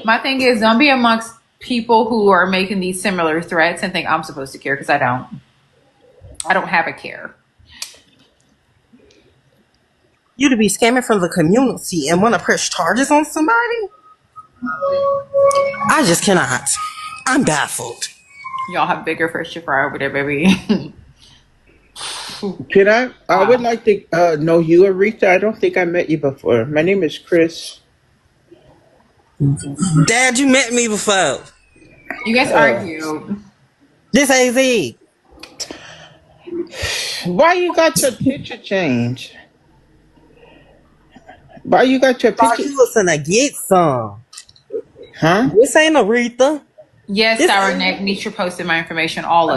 My thing is, don't be amongst people who are making these similar threats and think I'm supposed to care, because I don't. I don't have a care. You to be scamming from the community and want to press charges on somebody? I just cannot. I'm baffled. Y'all have bigger fish to fry over there, baby. Can I would like to know you, Aretha. I don't think I met you before. My name is Chris. Dad, you met me before. You guys argued. This AZ. Why you got your picture changed? Why you got your Thought picture? you was gonna get some. Huh? This ain't Aretha. Yes, Sour Neck. Netra posted my information all of